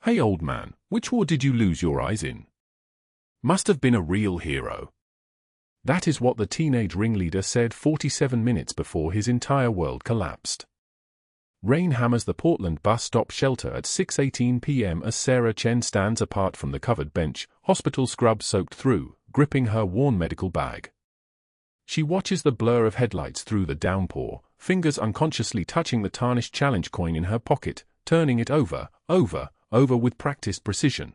Hey old man, which war did you lose your eyes in? Must have been a real hero. That is what the teenage ringleader said 47 minutes before his entire world collapsed. Rain hammers the Portland bus stop shelter at 6:18 p.m. as Sarah Chen stands apart from the covered bench, hospital scrub soaked through, gripping her worn medical bag. She watches the blur of headlights through the downpour, fingers unconsciously touching the tarnished challenge coin in her pocket, turning it over with practiced precision.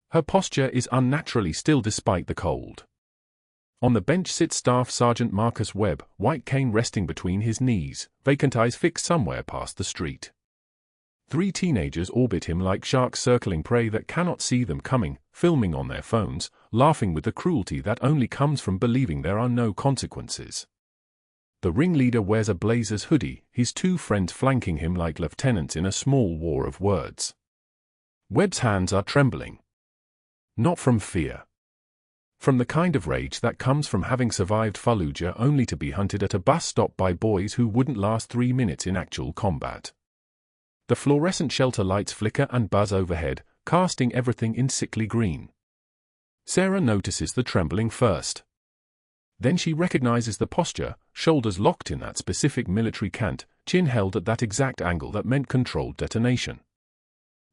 Her posture is unnaturally still despite the cold. On the bench sits Staff Sergeant Marcus Webb, white cane resting between his knees, vacant eyes fixed somewhere past the street. 3 teenagers orbit him like sharks circling prey that cannot see them coming, filming on their phones, laughing with the cruelty that only comes from believing there are no consequences. The ringleader wears a blazer's hoodie, his 2 friends flanking him like lieutenants in a small war of words. Webb's hands are trembling. Not from fear. From the kind of rage that comes from having survived Fallujah only to be hunted at a bus stop by boys who wouldn't last 3 minutes in actual combat. The fluorescent shelter lights flicker and buzz overhead, casting everything in sickly green. Sarah notices the trembling first. Then she recognizes the posture, shoulders locked in that specific military cant, chin held at that exact angle that meant controlled detonation.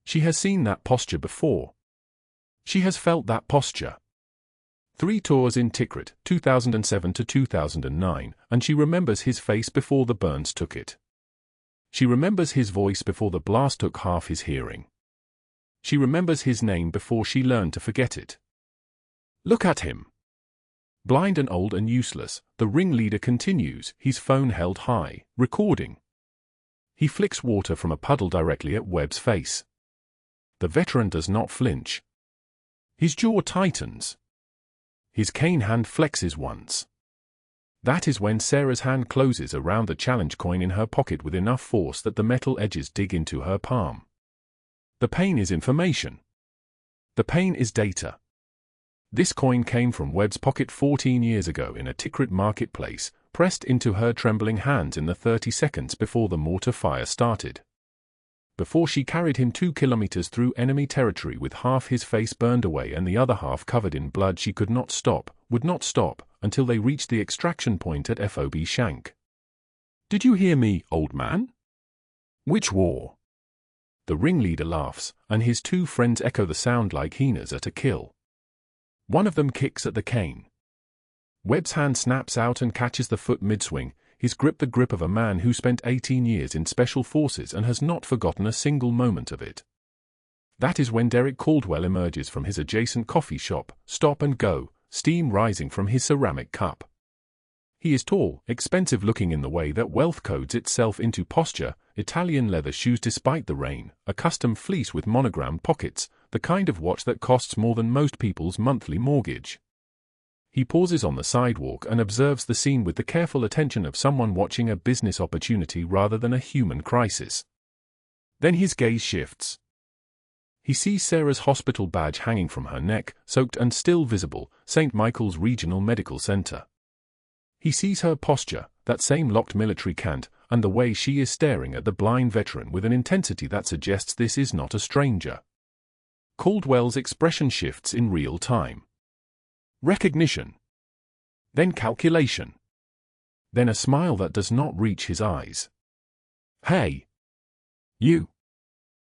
She has seen that posture before. She has felt that posture. 3 tours in Tikrit, 2007 to 2009, and she remembers his face before the burns took it. She remembers his voice before the blast took half his hearing. She remembers his name before she learned to forget it. Look at him. Blind and old and useless, the ringleader continues, his phone held high, recording. He flicks water from a puddle directly at Webb's face. The veteran does not flinch. His jaw tightens. His cane hand flexes once. That is when Sarah's hand closes around the challenge coin in her pocket with enough force that the metal edges dig into her palm. The pain is information. The pain is data. This coin came from Webb's pocket 14 years ago in a Tikrit marketplace, pressed into her trembling hands in the 30 seconds before the mortar fire started. Before she carried him 2 kilometers through enemy territory with half his face burned away and the other half covered in blood, she could not stop, would not stop, until they reached the extraction point at FOB Shank. Did you hear me, old man? Which war? The ringleader laughs, and his 2 friends echo the sound like hyenas at a kill. One of them kicks at the cane. Webb's hand snaps out and catches the foot mid-swing, his grip the grip of a man who spent 18 years in special forces and has not forgotten a single moment of it. That is when Derek Caldwell emerges from his adjacent coffee shop, stop and go, steam rising from his ceramic cup. He is tall, expensive-looking in the way that wealth codes itself into posture, Italian leather shoes despite the rain, a custom fleece with monogrammed pockets, the kind of watch that costs more than most people's monthly mortgage. He pauses on the sidewalk and observes the scene with the careful attention of someone watching a business opportunity rather than a human crisis. Then his gaze shifts. He sees Sarah's hospital badge hanging from her neck, soaked and still visible, St. Michael's Regional Medical Center. He sees her posture, that same locked military cant, and the way she is staring at the blind veteran with an intensity that suggests this is not a stranger. Caldwell's expression shifts in real time. Recognition. Then calculation. Then a smile that does not reach his eyes. Hey! You!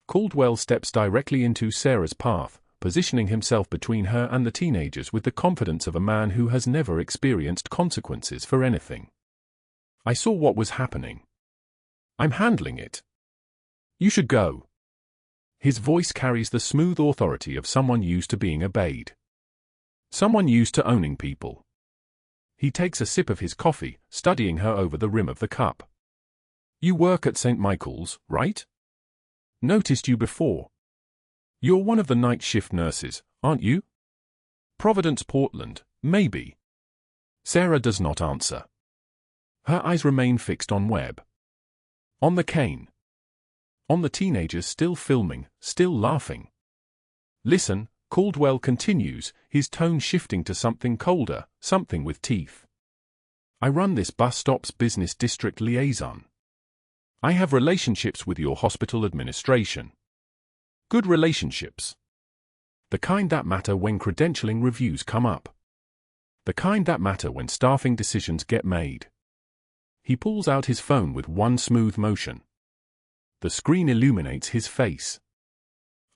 Caldwell steps directly into Sarah's path, positioning himself between her and the teenagers with the confidence of a man who has never experienced consequences for anything. I saw what was happening. I'm handling it. You should go. His voice carries the smooth authority of someone used to being obeyed. Someone used to owning people. He takes a sip of his coffee, studying her over the rim of the cup. You work at St. Michael's, right? Noticed you before. You're one of the night shift nurses, aren't you? Providence Portland, maybe. Sarah does not answer. Her eyes remain fixed on Webb. On the cane. On the teenagers still filming, still laughing. Listen, Caldwell continues, his tone shifting to something colder, something with teeth. I run this bus stop's business district liaison. I have relationships with your hospital administration. Good relationships. The kind that matter when credentialing reviews come up. The kind that matter when staffing decisions get made. He pulls out his phone with one smooth motion. The screen illuminates his face.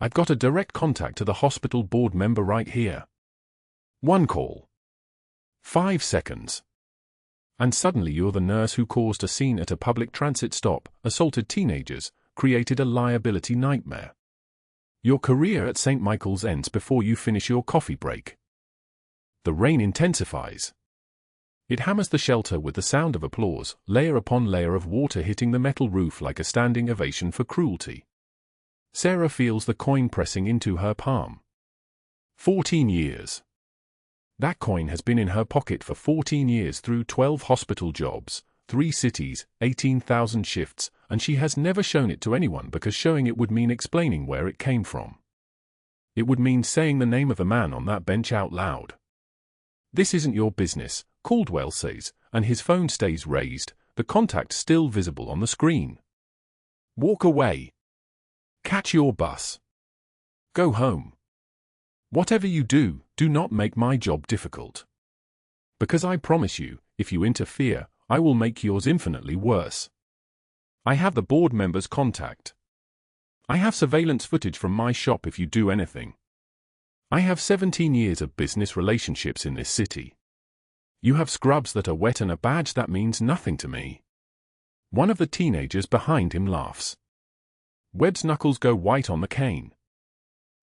I've got a direct contact to the hospital board member right here. One call. 5 seconds. And suddenly you're the nurse who caused a scene at a public transit stop, assaulted teenagers, created a liability nightmare. Your career at St. Michael's ends before you finish your coffee break. The rain intensifies. It hammers the shelter with the sound of applause, layer upon layer of water hitting the metal roof like a standing ovation for cruelty. Sarah feels the coin pressing into her palm. 14 years. That coin has been in her pocket for 14 years through 12 hospital jobs, 3 cities, 18,000 shifts, and she has never shown it to anyone because showing it would mean explaining where it came from. It would mean saying the name of the man on that bench out loud. This isn't your business, Caldwell says, and his phone stays raised, the contact still visible on the screen. Walk away. Catch your bus. Go home. Whatever you do, do not make my job difficult. Because I promise you, if you interfere, I will make yours infinitely worse. I have the board member's contact. I have surveillance footage from my shop if you do anything. I have 17 years of business relationships in this city. You have scrubs that are wet and a badge that means nothing to me. One of the teenagers behind him laughs. Webb's knuckles go white on the cane.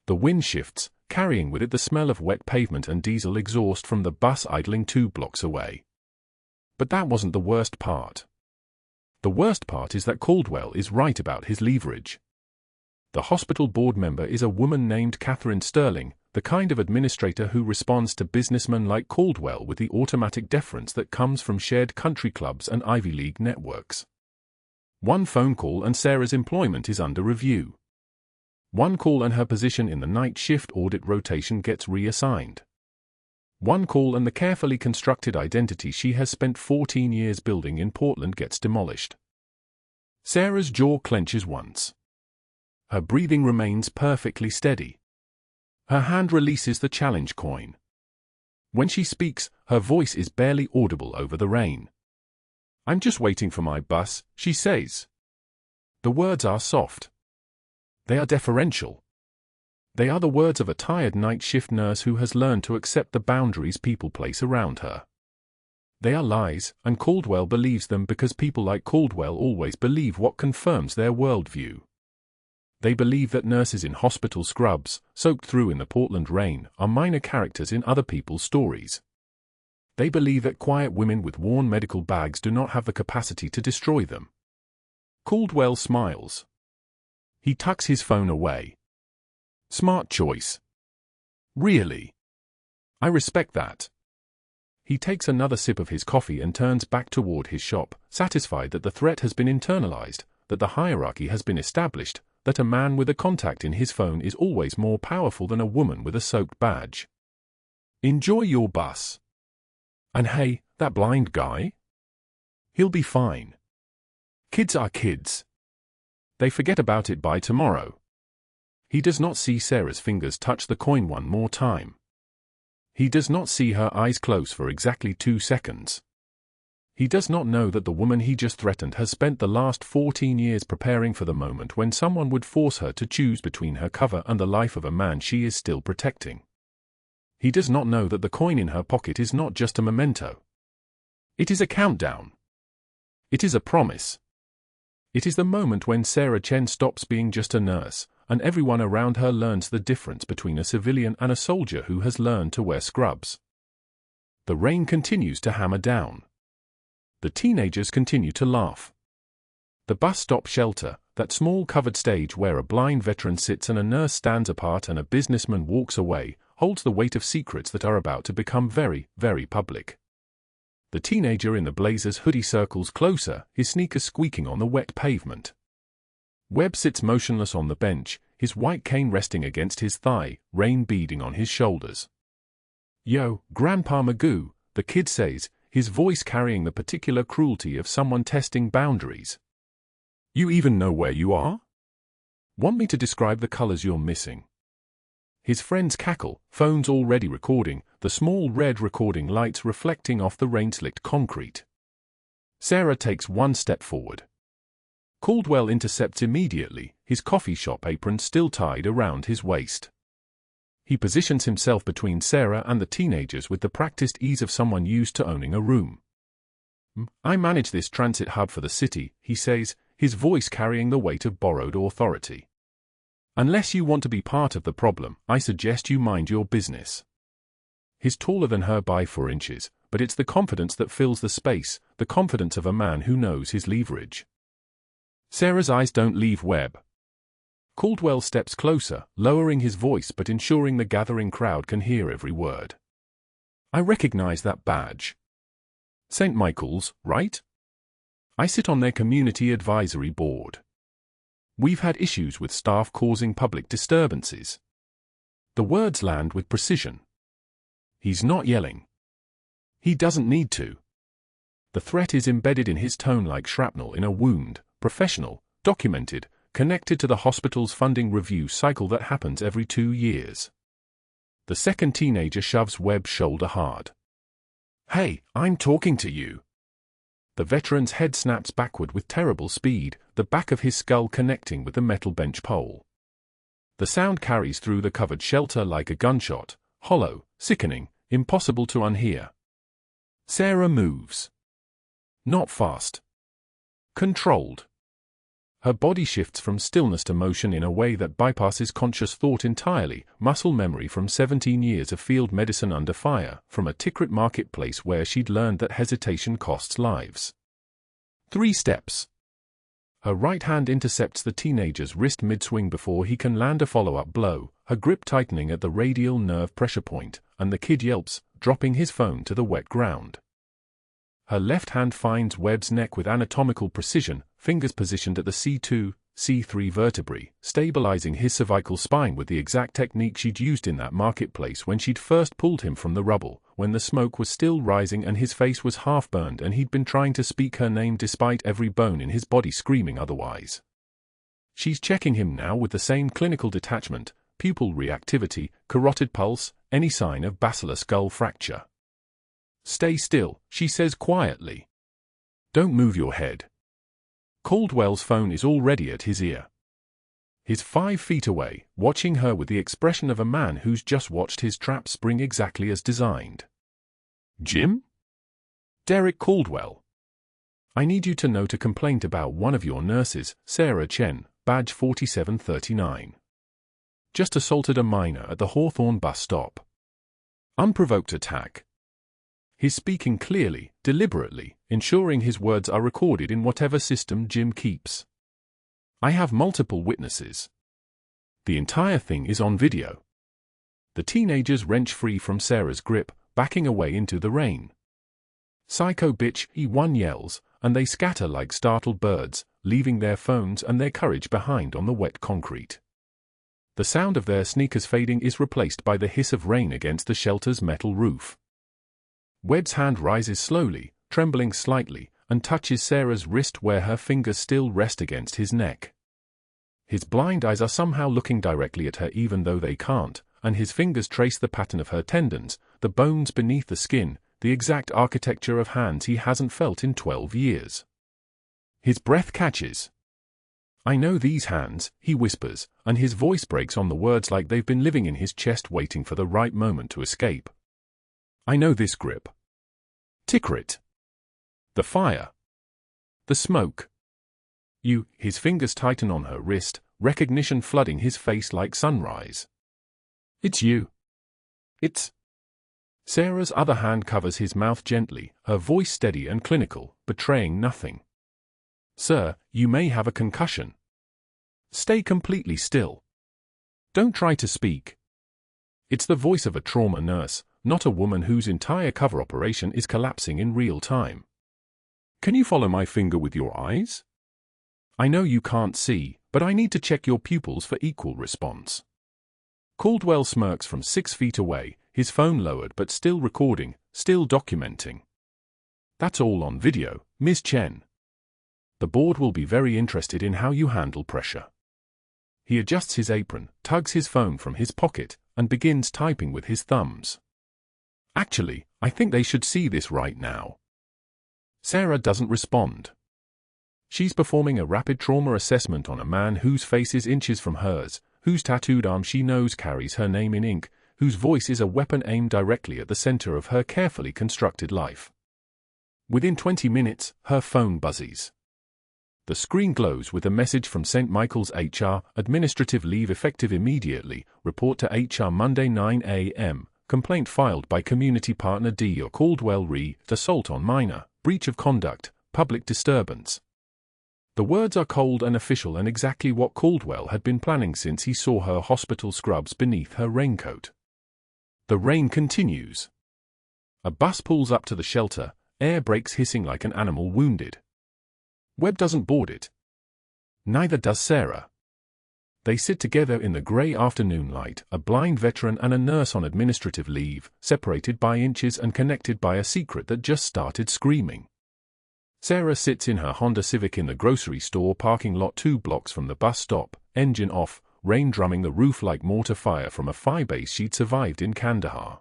The wind shifts, carrying with it the smell of wet pavement and diesel exhaust from the bus idling 2 blocks away. But that wasn't the worst part. The worst part is that Caldwell is right about his leverage. The hospital board member is a woman named Catherine Sterling, the kind of administrator who responds to businessmen like Caldwell with the automatic deference that comes from shared country clubs and Ivy League networks. One phone call and Sarah's employment is under review. One call and her position in the night shift audit rotation gets reassigned. One call and the carefully constructed identity she has spent 14 years building in Portland gets demolished. Sarah's jaw clenches once. Her breathing remains perfectly steady. Her hand releases the challenge coin. When she speaks, her voice is barely audible over the rain. I'm just waiting for my bus, she says. The words are soft. They are deferential. They are the words of a tired night shift nurse who has learned to accept the boundaries people place around her. They are lies, and Caldwell believes them because people like Caldwell always believe what confirms their worldview. They believe that nurses in hospital scrubs, soaked through in the Portland rain, are minor characters in other people's stories. They believe that quiet women with worn medical bags do not have the capacity to destroy them. Caldwell smiles. He tucks his phone away. Smart choice. Really? I respect that. He takes another sip of his coffee and turns back toward his shop, satisfied that the threat has been internalized, that the hierarchy has been established, that a man with a contact in his phone is always more powerful than a woman with a soaked badge. Enjoy your bus. And hey, that blind guy? He'll be fine. Kids are kids. They forget about it by tomorrow. He does not see Sarah's fingers touch the coin one more time. He does not see her eyes close for exactly 2 seconds. He does not know that the woman he just threatened has spent the last 14 years preparing for the moment when someone would force her to choose between her cover and the life of a man she is still protecting. He does not know that the coin in her pocket is not just a memento. It is a countdown. It is a promise. It is the moment when Sarah Chen stops being just a nurse, and everyone around her learns the difference between a civilian and a soldier who has learned to wear scrubs. The rain continues to hammer down. The teenagers continue to laugh. The bus stop shelter, that small covered stage where a blind veteran sits and a nurse stands apart and a businessman walks away, holds the weight of secrets that are about to become very, very public. The teenager in the blazer's hoodie circles closer, his sneakers squeaking on the wet pavement. Webb sits motionless on the bench, his white cane resting against his thigh, rain beading on his shoulders. Yo, Grandpa Magoo, the kid says, his voice carrying the particular cruelty of someone testing boundaries. You even know where you are? Want me to describe the colors you're missing? His friends cackle, phones already recording, the small red recording lights reflecting off the rain-slicked concrete. Sarah takes one step forward. Caldwell intercepts immediately, his coffee shop apron still tied around his waist. He positions himself between Sarah and the teenagers with the practiced ease of someone used to owning a room. "I manage this transit hub for the city," he says, his voice carrying the weight of borrowed authority. "Unless you want to be part of the problem, I suggest you mind your business." He's taller than her by 4 inches, but it's the confidence that fills the space, the confidence of a man who knows his leverage. Sarah's eyes don't leave Webb. Caldwell steps closer, lowering his voice but ensuring the gathering crowd can hear every word. "I recognize that badge. St. Michael's, right? I sit on their community advisory board. We've had issues with staff causing public disturbances." The words land with precision. He's not yelling. He doesn't need to. The threat is embedded in his tone like shrapnel in a wound, professional, documented, connected to the hospital's funding review cycle that happens every 2 years. The second teenager shoves Webb's shoulder hard. "Hey, I'm talking to you." The veteran's head snaps backward with terrible speed, the back of his skull connecting with the metal bench pole. The sound carries through the covered shelter like a gunshot, hollow, sickening, impossible to unhear. Sarah moves. Not fast. Controlled. Her body shifts from stillness to motion in a way that bypasses conscious thought entirely, muscle memory from 17 years of field medicine under fire, from a Tikrit marketplace where she'd learned that hesitation costs lives. 3 steps. Her right hand intercepts the teenager's wrist mid-swing before he can land a follow-up blow, her grip tightening at the radial nerve pressure point, and the kid yelps, dropping his phone to the wet ground. Her left hand finds Webb's neck with anatomical precision, fingers positioned at the C2, C3 vertebrae, stabilizing his cervical spine with the exact technique she'd used in that marketplace when she'd first pulled him from the rubble, when the smoke was still rising and his face was half-burned and he'd been trying to speak her name despite every bone in his body screaming otherwise. She's checking him now with the same clinical detachment, pupil reactivity, carotid pulse, any sign of basilar skull fracture. "Stay still," she says quietly. "Don't move your head." Caldwell's phone is already at his ear. He's 5 feet away, watching her with the expression of a man who's just watched his trap spring exactly as designed. "Jim?" "Derek Caldwell. I need you to note a complaint about one of your nurses, Sarah Chen, badge 4739. Just assaulted a minor at the Hawthorne bus stop. Unprovoked attack." He's speaking clearly, deliberately, ensuring his words are recorded in whatever system Jim keeps. "I have multiple witnesses. The entire thing is on video." The teenagers wrench free from Sarah's grip, backing away into the rain. "Psycho bitch," one yells, and they scatter like startled birds, leaving their phones and their courage behind on the wet concrete. The sound of their sneakers fading is replaced by the hiss of rain against the shelter's metal roof. Webb's hand rises slowly, trembling slightly, and touches Sarah's wrist where her fingers still rest against his neck. His blind eyes are somehow looking directly at her even though they can't, and his fingers trace the pattern of her tendons, the bones beneath the skin, the exact architecture of hands he hasn't felt in 12 years. His breath catches. "I know these hands," he whispers, and his voice breaks on the words like they've been living in his chest waiting for the right moment to escape. "I know this grip. Tikrit. The fire. The smoke. You." His fingers tighten on her wrist, recognition flooding his face like sunrise. "It's you. It's..." Sarah's other hand covers his mouth gently, her voice steady and clinical, betraying nothing. "Sir, you may have a concussion. Stay completely still. Don't try to speak." It's the voice of a trauma nurse, not a woman whose entire cover operation is collapsing in real time. "Can you follow my finger with your eyes? I know you can't see, but I need to check your pupils for equal response." Caldwell smirks from 6 feet away, his phone lowered but still recording, still documenting. "That's all on video, Ms. Chen. The board will be very interested in how you handle pressure." He adjusts his apron, tugs his phone from his pocket, and begins typing with his thumbs. Actually, I think they should see this right now. Sarah doesn't respond. She's performing a rapid trauma assessment on a man whose face is inches from hers, whose tattooed arm she knows carries her name in ink, whose voice is a weapon aimed directly at the center of her carefully constructed life. Within 20 minutes, her phone buzzes. The screen glows with a message from St. Michael's HR, administrative leave effective immediately, report to HR Monday 9 a.m., complaint filed by community partner D. or Caldwell re, assault on minor, breach of conduct, public disturbance. The words are cold and official and exactly what Caldwell had been planning since he saw her hospital scrubs beneath her raincoat. The rain continues. A bus pulls up to the shelter, air brakes hissing like an animal wounded. Webb doesn't board it. Neither does Sarah. They sit together in the grey afternoon light, a blind veteran and a nurse on administrative leave, separated by inches and connected by a secret that just started screaming. Sarah sits in her Honda Civic in the grocery store parking lot 2 blocks from the bus stop, engine off, rain drumming the roof like mortar fire from a firebase she'd survived in Kandahar.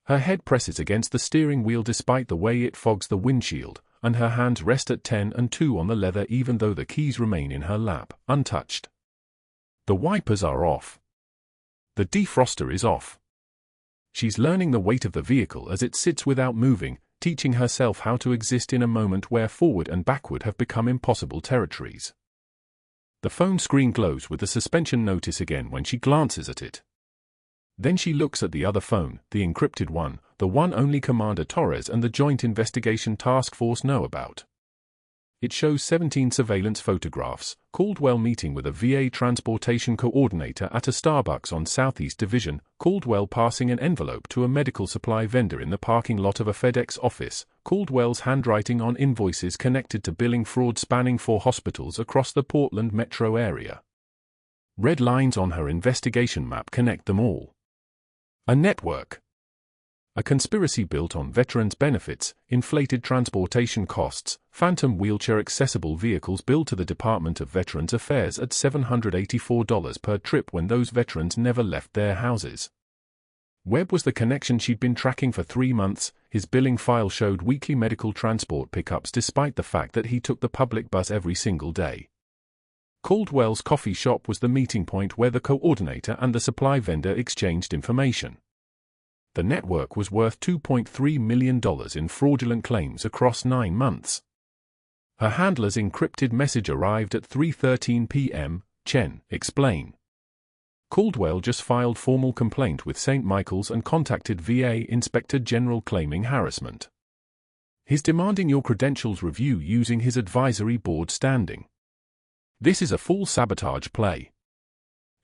Her head presses against the steering wheel despite the way it fogs the windshield, and her hands rest at 10 and 2 on the leather even though the keys remain in her lap, untouched. The wipers are off. The defroster is off. She's learning the weight of the vehicle as it sits without moving, teaching herself how to exist in a moment where forward and backward have become impossible territories. The phone screen glows with the suspension notice again when she glances at it. Then she looks at the other phone, the encrypted one, the one only Commander Torres and the Joint Investigation Task Force know about. It shows 17 surveillance photographs, Caldwell meeting with a VA transportation coordinator at a Starbucks on Southeast Division, Caldwell passing an envelope to a medical supply vendor in the parking lot of a FedEx office, Caldwell's handwriting on invoices connected to billing fraud spanning 4 hospitals across the Portland metro area. Red lines on her investigation map connect them all. A network. A conspiracy built on veterans' benefits, inflated transportation costs, phantom wheelchair-accessible vehicles billed to the Department of Veterans Affairs at $784 per trip when those veterans never left their houses. Webb was the connection she'd been tracking for 3 months. His billing file showed weekly medical transport pickups despite the fact that he took the public bus every single day. Caldwell's coffee shop was the meeting point where the coordinator and the supply vendor exchanged information. The network was worth $2.3 million in fraudulent claims across 9 months. Her handler's encrypted message arrived at 3:13 p.m., Chen, explain. Caldwell just filed formal complaint with St. Michael's and contacted VA Inspector General claiming harassment. He's demanding your credentials review using his advisory board standing. This is a full sabotage play.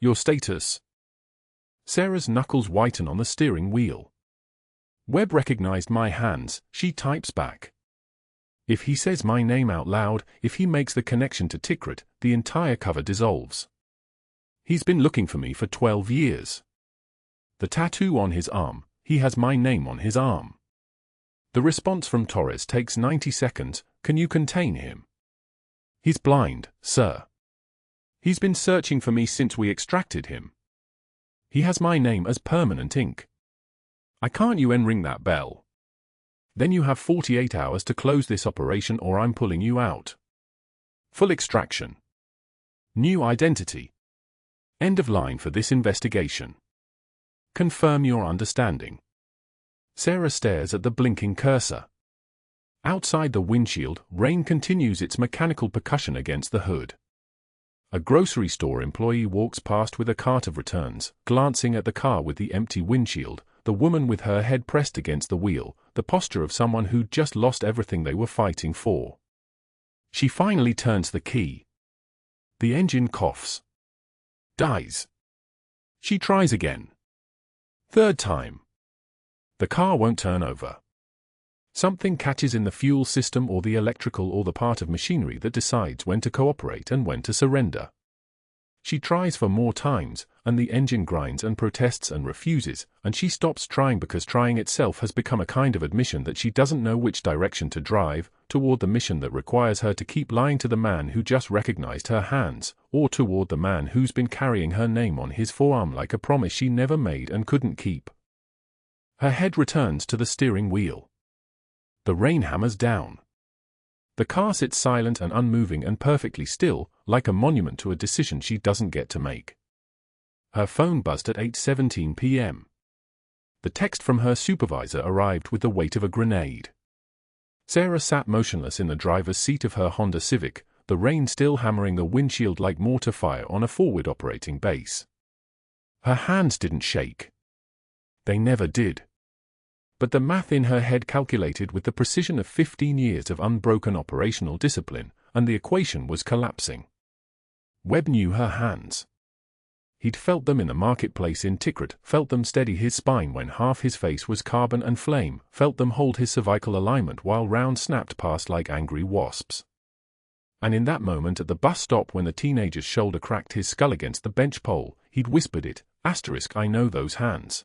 Your status? Sarah's knuckles whiten on the steering wheel. Webb recognized my hands, she types back. If he says my name out loud, if he makes the connection to Tikrit, the entire cover dissolves. He's been looking for me for 12 years. The tattoo on his arm, he has my name on his arm. The response from Torres takes 90 seconds, can you contain him? He's blind, sir. He's been searching for me since we extracted him. He has my name as permanent ink. I can't you ring that bell? Then you have 48 hours to close this operation or I'm pulling you out. Full extraction. New identity. End of line for this investigation. Confirm your understanding. Sarah stares at the blinking cursor. Outside the windshield, rain continues its mechanical percussion against the hood. A grocery store employee walks past with a cart of returns, glancing at the car with the empty windshield, the woman with her head pressed against the wheel, the posture of someone who'd just lost everything they were fighting for. She finally turns the key. The engine coughs. Dies. She tries again. 3rd time. The car won't turn over. Something catches in the fuel system or the electrical or the part of machinery that decides when to cooperate and when to surrender. She tries for more times, and the engine grinds and protests and refuses, and she stops trying because trying itself has become a kind of admission that she doesn't know which direction to drive, toward the mission that requires her to keep lying to the man who just recognized her hands, or toward the man who's been carrying her name on his forearm like a promise she never made and couldn't keep. Her head returns to the steering wheel. The rain hammers down. The car sits silent and unmoving and perfectly still, like a monument to a decision she doesn't get to make. Her phone buzzed at 8:17 p.m. The text from her supervisor arrived with the weight of a grenade. Sarah sat motionless in the driver's seat of her Honda Civic, the rain still hammering the windshield like mortar fire on a forward operating base. Her hands didn't shake. They never did. But the math in her head calculated with the precision of 15 years of unbroken operational discipline, and the equation was collapsing. Webb knew her hands. He'd felt them in the marketplace in Tikrit, felt them steady his spine when half his face was carbon and flame, felt them hold his cervical alignment while rounds snapped past like angry wasps. And in that moment at the bus stop when the teenager's shoulder cracked his skull against the bench pole, he'd whispered it, I know those hands.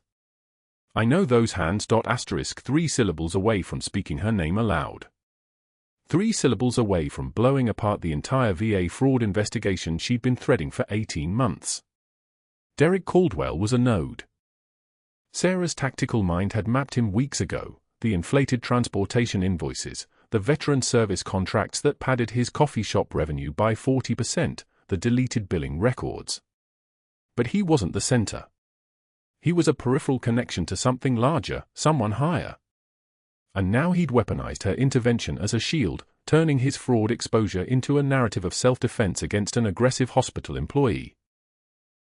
I know those hands. 3 syllables away from speaking her name aloud. 3 syllables away from blowing apart the entire VA fraud investigation she'd been threading for 18 months. Derek Caldwell was a node. Sarah's tactical mind had mapped him weeks ago, the inflated transportation invoices, the veteran service contracts that padded his coffee shop revenue by 40%, the deleted billing records. But he wasn't the center. He was a peripheral connection to something larger, someone higher. And now he'd weaponized her intervention as a shield, turning his fraud exposure into a narrative of self-defense against an aggressive hospital employee.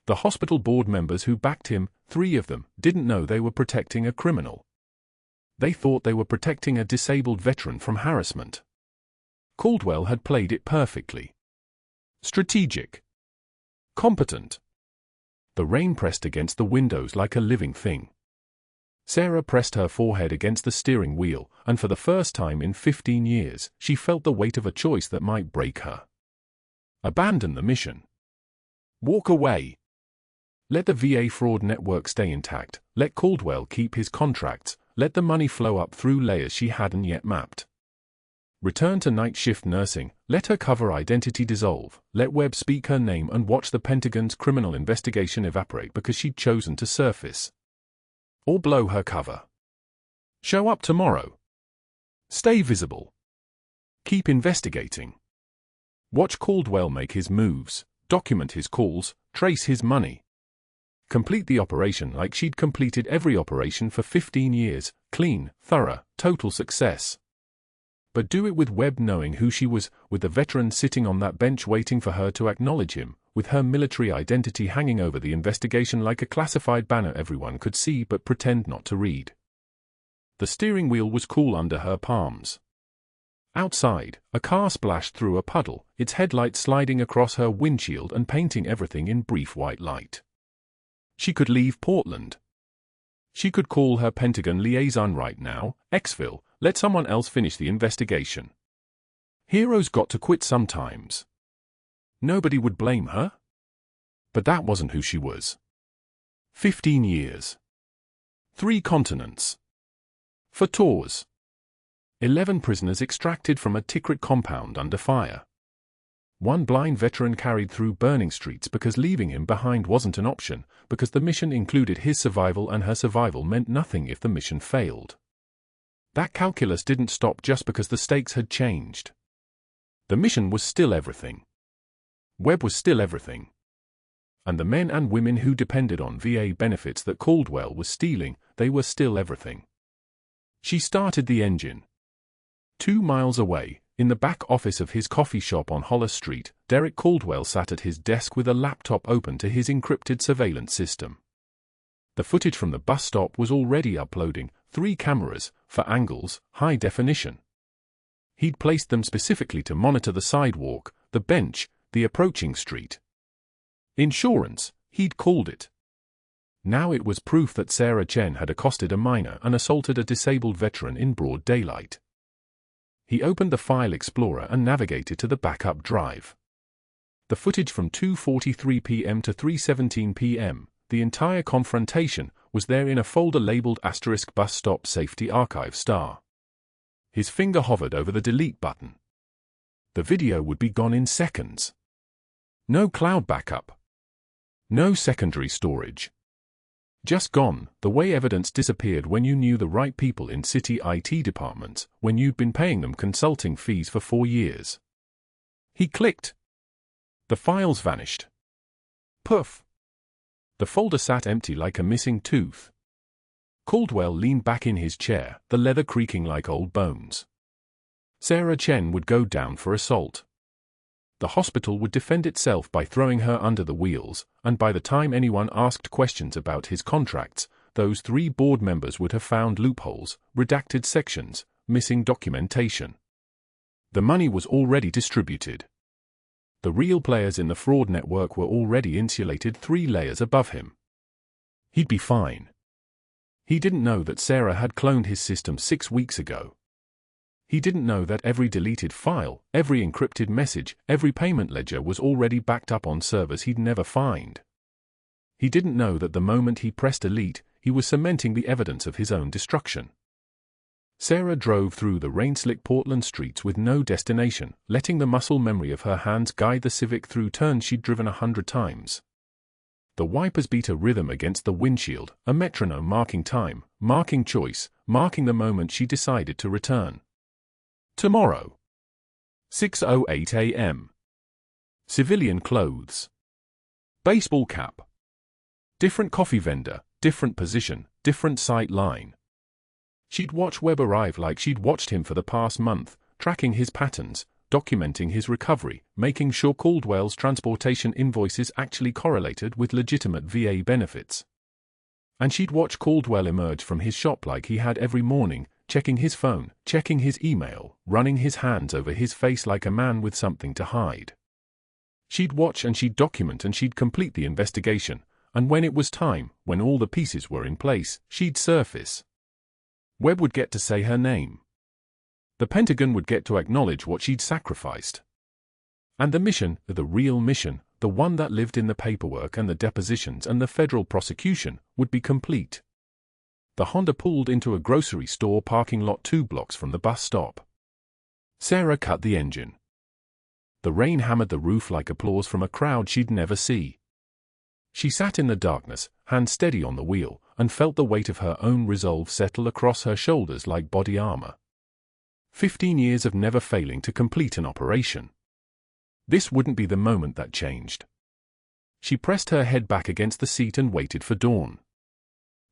The hospital board members who backed him, 3 of them, didn't know they were protecting a criminal. They thought they were protecting a disabled veteran from harassment. Caldwell had played it perfectly. Strategic. Competent. The rain pressed against the windows like a living thing. Sarah pressed her forehead against the steering wheel, and for the first time in 15 years, she felt the weight of a choice that might break her. Abandon the mission. Walk away. Let the VA fraud network stay intact, let Caldwell keep his contracts, let the money flow up through layers she hadn't yet mapped. Return to night shift nursing, let her cover identity dissolve, let Webb speak her name and watch the Pentagon's criminal investigation evaporate because she'd chosen to surface. Or blow her cover. Show up tomorrow. Stay visible. Keep investigating. Watch Caldwell make his moves, document his calls, trace his money. Complete the operation like she'd completed every operation for 15 years, clean, thorough, total success. But do it with Webb knowing who she was, with the veteran sitting on that bench waiting for her to acknowledge him, with her military identity hanging over the investigation like a classified banner everyone could see but pretend not to read. The steering wheel was cool under her palms. Outside, a car splashed through a puddle, its headlights sliding across her windshield and painting everything in brief white light. She could leave Portland. She could call her Pentagon liaison right now, exfil, let someone else finish the investigation. Heroes got to quit sometimes. Nobody would blame her. But that wasn't who she was. 15 years. 3 continents. 4 tours. 11 prisoners extracted from a Tikrit compound under fire. 1 blind veteran carried through burning streets because leaving him behind wasn't an option, because the mission included his survival and her survival meant nothing if the mission failed. That calculus didn't stop just because the stakes had changed. The mission was still everything. Webb was still everything. And the men and women who depended on VA benefits that Caldwell was stealing, they were still everything. She started the engine. 2 miles away, in the back office of his coffee shop on Hollis Street, Derek Caldwell sat at his desk with a laptop open to his encrypted surveillance system. The footage from the bus stop was already uploading, 3 cameras, for angles, high definition. He'd placed them specifically to monitor the sidewalk, the bench, the approaching street. Insurance, he'd called it. Now it was proof that Sarah Chen had accosted a minor and assaulted a disabled veteran in broad daylight. He opened the File Explorer and navigated to the backup drive. The footage from 2:43 p.m. to 3:17 p.m., the entire confrontation, was there in a folder labeled *Bus Stop Safety Archive*. His finger hovered over the delete button. The video would be gone in seconds. No cloud backup. No secondary storage. Just gone, the way evidence disappeared when you knew the right people in city IT departments, when you'd been paying them consulting fees for 4 years. He clicked. The files vanished. Poof! The folder sat empty like a missing tooth. Caldwell leaned back in his chair, the leather creaking like old bones. Sarah Chen would go down for assault. The hospital would defend itself by throwing her under the wheels, and by the time anyone asked questions about his contracts, those 3 board members would have found loopholes, redacted sections, missing documentation. The money was already distributed. The real players in the fraud network were already insulated 3 layers above him. He'd be fine. He didn't know that Sarah had cloned his system 6 weeks ago. He didn't know that every deleted file, every encrypted message, every payment ledger was already backed up on servers he'd never find. He didn't know that the moment he pressed delete, he was cementing the evidence of his own destruction. Sarah drove through the rain-slick Portland streets with no destination, letting the muscle memory of her hands guide the Civic through turns she'd driven 100 times. The wipers beat a rhythm against the windshield, a metronome marking time, marking choice, marking the moment she decided to return. Tomorrow. 6:08 a.m. Civilian clothes. Baseball cap. Different coffee vendor, different position, different sight line. She'd watch Webb arrive like she'd watched him for the past month, tracking his patterns, documenting his recovery, making sure Caldwell's transportation invoices actually correlated with legitimate VA benefits. And she'd watch Caldwell emerge from his shop like he had every morning, checking his phone, checking his email, running his hands over his face like a man with something to hide. She'd watch and she'd document and she'd complete the investigation, and when it was time, when all the pieces were in place, she'd surface. Webb would get to say her name. The Pentagon would get to acknowledge what she'd sacrificed. And the mission, the real mission, the one that lived in the paperwork and the depositions and the federal prosecution, would be complete. The Honda pulled into a grocery store parking lot 2 blocks from the bus stop. Sarah cut the engine. The rain hammered the roof like applause from a crowd she'd never see. She sat in the darkness, hands steady on the wheel, and felt the weight of her own resolve settle across her shoulders like body armor. 15 years of never failing to complete an operation. This wouldn't be the moment that changed. She pressed her head back against the seat and waited for dawn.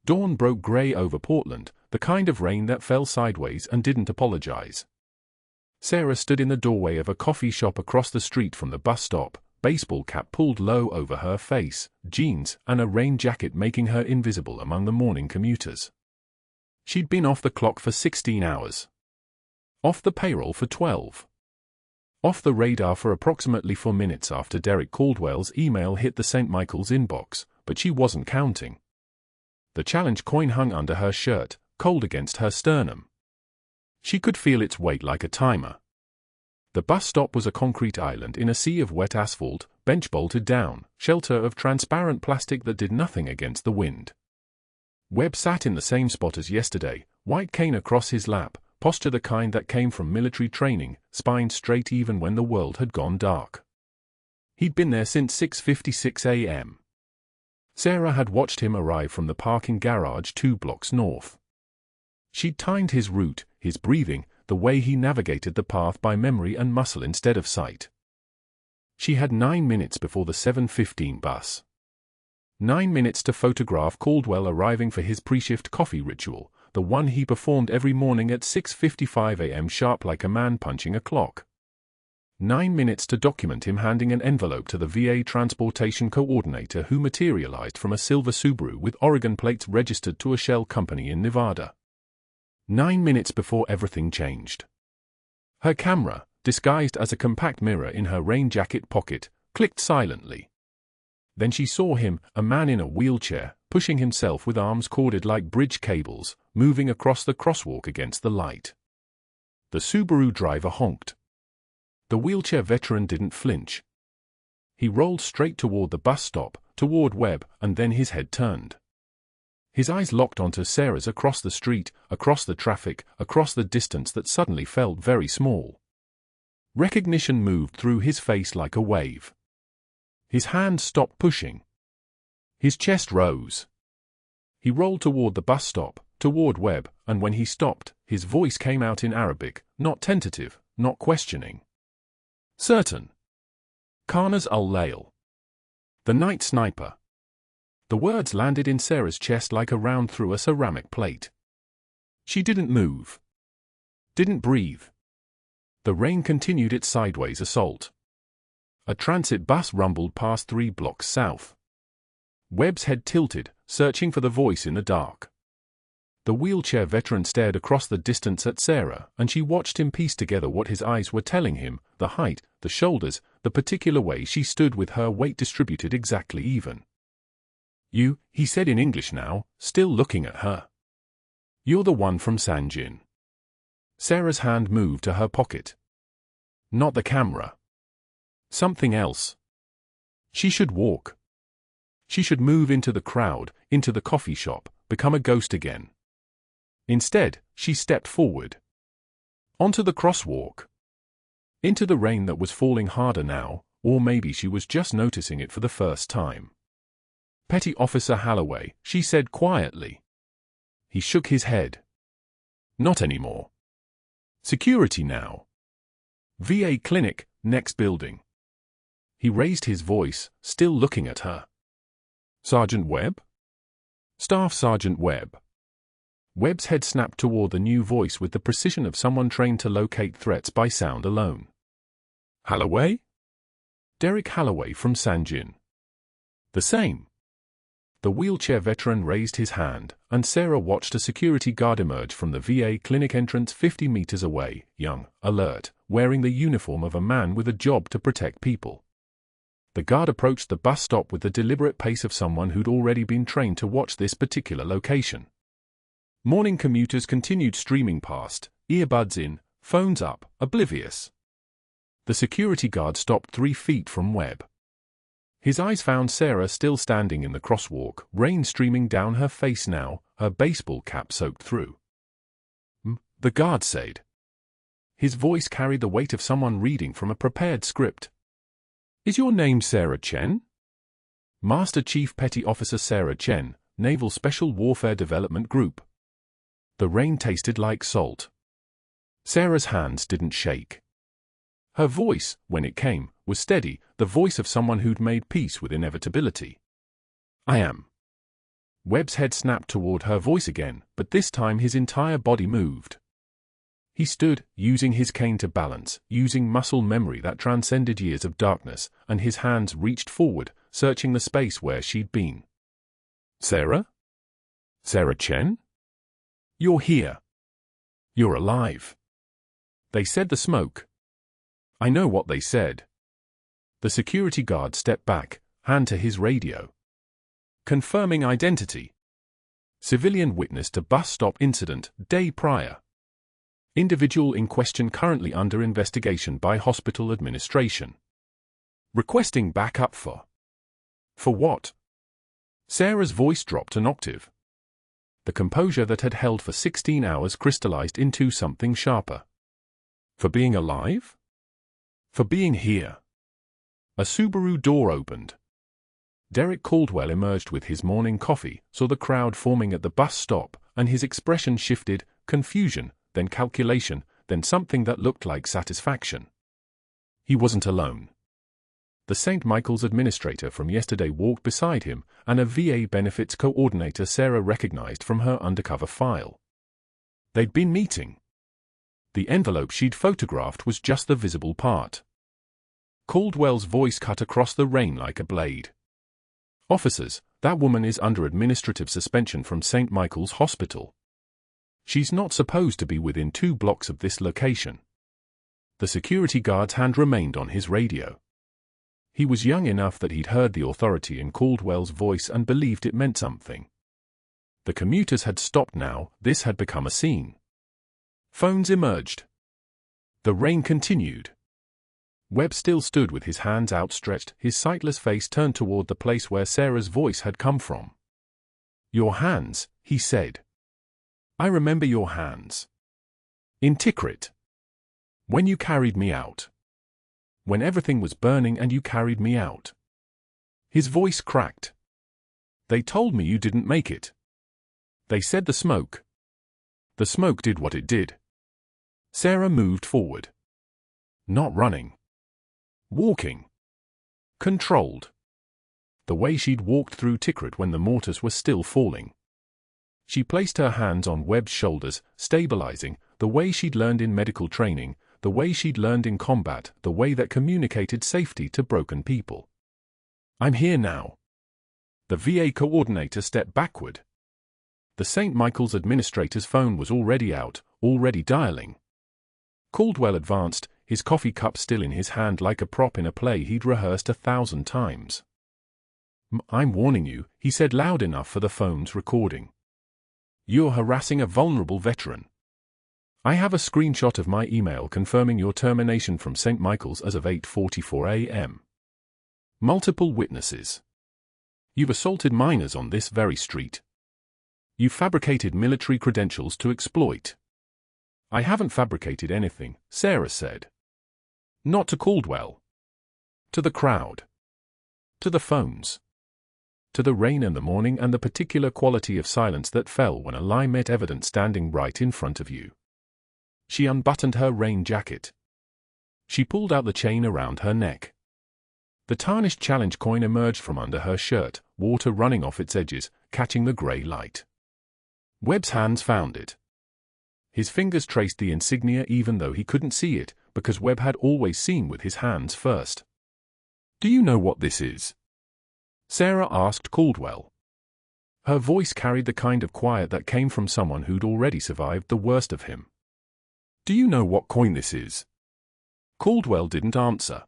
Dawn broke gray over Portland, the kind of rain that fell sideways and didn't apologize. Sarah stood in the doorway of a coffee shop across the street from the bus stop, baseball cap pulled low over her face, jeans and a rain jacket making her invisible among the morning commuters. She'd been off the clock for 16 hours. Off the payroll for 12. Off the radar for approximately 4 minutes after Derek Caldwell's email hit the St. Michael's inbox, but she wasn't counting. The challenge coin hung under her shirt, cold against her sternum. She could feel its weight like a timer. The bus stop was a concrete island in a sea of wet asphalt, bench bolted down, shelter of transparent plastic that did nothing against the wind. Webb sat in the same spot as yesterday, white cane across his lap, posture the kind that came from military training, spine straight even when the world had gone dark. He'd been there since 6:56 a.m. Sarah had watched him arrive from the parking garage 2 blocks north. She'd timed his route, his breathing, the way he navigated the path by memory and muscle instead of sight. She had 9 minutes before the 7:15 bus. 9 minutes to photograph Caldwell arriving for his pre-shift coffee ritual, the one he performed every morning at 6:55 a.m. sharp like a man punching a clock. 9 minutes to document him handing an envelope to the VA transportation coordinator who materialized from a silver Subaru with Oregon plates registered to a shell company in Nevada. 9 minutes before everything changed. Her camera, disguised as a compact mirror in her rain jacket pocket, clicked silently. Then she saw him, a man in a wheelchair, pushing himself with arms corded like bridge cables, moving across the crosswalk against the light. The Subaru driver honked. The wheelchair veteran didn't flinch. He rolled straight toward the bus stop, toward Webb, and then his head turned. His eyes locked onto Sarah's across the street, across the traffic, across the distance that suddenly felt very small. Recognition moved through his face like a wave. His hand stopped pushing. His chest rose. He rolled toward the bus stop, toward Webb, and when he stopped, his voice came out in Arabic, not tentative, not questioning. Certain. Karnas al-Layl. The night sniper. The words landed in Sarah's chest like a round through a ceramic plate. She didn't move. Didn't breathe. The rain continued its sideways assault. A transit bus rumbled past 3 blocks south. Webb's head tilted, searching for the voice in the dark. The wheelchair veteran stared across the distance at Sarah, and she watched him piece together what his eyes were telling him: the height, the shoulders, the particular way she stood with her weight distributed exactly even. "You," he said in English now, still looking at her. "You're the one from Sanjin." Sarah's hand moved to her pocket. Not the camera. Something else. She should walk. She should move into the crowd, into the coffee shop, become a ghost again. Instead, she stepped forward. Onto the crosswalk. Into the rain that was falling harder now, or maybe she was just noticing it for the first time. "Petty Officer Holloway," she said quietly. He shook his head. "Not anymore. Security now. VA clinic, next building." He raised his voice, still looking at her. "Sergeant Webb?" "Staff Sergeant Webb." Webb's head snapped toward the new voice with the precision of someone trained to locate threats by sound alone. "Holloway?" "Derek Holloway from Sanjin." "The same." The wheelchair veteran raised his hand, and Sarah watched a security guard emerge from the VA clinic entrance 50 meters away, young, alert, wearing the uniform of a man with a job to protect people. The guard approached the bus stop with the deliberate pace of someone who'd already been trained to watch this particular location. Morning commuters continued streaming past, earbuds in, phones up, oblivious. The security guard stopped 3 feet from Webb. His eyes found Sarah still standing in the crosswalk, rain streaming down her face now, her baseball cap soaked through. The guard said. His voice carried the weight of someone reading from a prepared script. "Is your name Sarah Chen?" "Master Chief Petty Officer Sarah Chen, Naval Special Warfare Development Group." The rain tasted like salt. Sarah's hands didn't shake. Her voice, when it came, was steady, the voice of someone who'd made peace with inevitability. "I am." Webb's head snapped toward her voice again, but this time his entire body moved. He stood, using his cane to balance, using muscle memory that transcended years of darkness, and his hands reached forward, searching the space where she'd been. "Sarah? Sarah Chen? You're here. You're alive." "They said the smoke." "I know what they said." The security guard stepped back, hand to his radio. Confirming identity. Civilian witness to bus stop incident, day prior. Individual in question currently under investigation by hospital administration. Requesting backup for. For what? Sarah's voice dropped an octave. The composure that had held for 16 hours crystallized into something sharper. For being alive? For being here. A Subaru door opened. Derek Caldwell emerged with his morning coffee, saw the crowd forming at the bus stop, and his expression shifted, confusion, then calculation, then something that looked like satisfaction. He wasn't alone. The St. Michael's administrator from yesterday walked beside him, and a VA benefits coordinator Sarah recognized from her undercover file. They'd been meeting. The envelope she'd photographed was just the visible part. Caldwell's voice cut across the rain like a blade. "Officers, that woman is under administrative suspension from St. Michael's Hospital. She's not supposed to be within 2 blocks of this location." The security guard's hand remained on his radio. He was young enough that he'd heard the authority in Caldwell's voice and believed it meant something. The commuters had stopped now, this had become a scene. Phones emerged. The rain continued. Webb still stood with his hands outstretched, his sightless face turned toward the place where Sarah's voice had come from. "Your hands," he said. I remember your hands. In Tikrit. When you carried me out. When everything was burning and you carried me out. His voice cracked. They told me you didn't make it. They said the smoke. The smoke did what it did. Sarah moved forward. Not running. Walking. Controlled. The way she'd walked through Tikrit when the mortars were still falling. She placed her hands on Webb's shoulders, stabilizing, the way she'd learned in medical training, the way she'd learned in combat, the way that communicated safety to broken people. I'm here now. The VA coordinator stepped backward. The St. Michael's administrator's phone was already out, already dialing. Caldwell advanced, his coffee cup still in his hand like a prop in a play he'd rehearsed 1,000 times. I'm warning you, he said loud enough for the phone's recording. You're harassing a vulnerable veteran. I have a screenshot of my email confirming your termination from St. Michael's as of 8:44 a.m. Multiple witnesses. You've assaulted minors on this very street. You fabricated military credentials to exploit. I haven't fabricated anything, Sarah said. Not to Caldwell. To the crowd. To the phones. To the rain and the morning and the particular quality of silence that fell when a lie met evidence standing right in front of you. She unbuttoned her rain jacket. She pulled out the chain around her neck. The tarnished challenge coin emerged from under her shirt, water running off its edges, catching the grey light. Webb's hands found it. His fingers traced the insignia even though he couldn't see it, because Webb had always seen with his hands first. Do you know what this is? Sarah asked Caldwell. Her voice carried the kind of quiet that came from someone who'd already survived the worst of him. Do you know what coin this is? Caldwell didn't answer.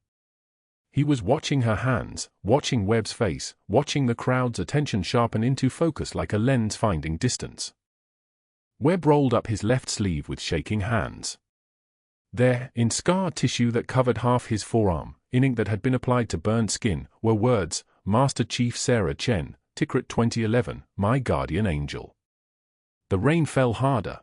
He was watching her hands, watching Webb's face, watching the crowd's attention sharpen into focus like a lens finding distance. Webb rolled up his left sleeve with shaking hands. There, in scar tissue that covered half his forearm, in ink that had been applied to burned skin, were words, Master Chief Chen, Tikrit 2011, my guardian angel. The rain fell harder.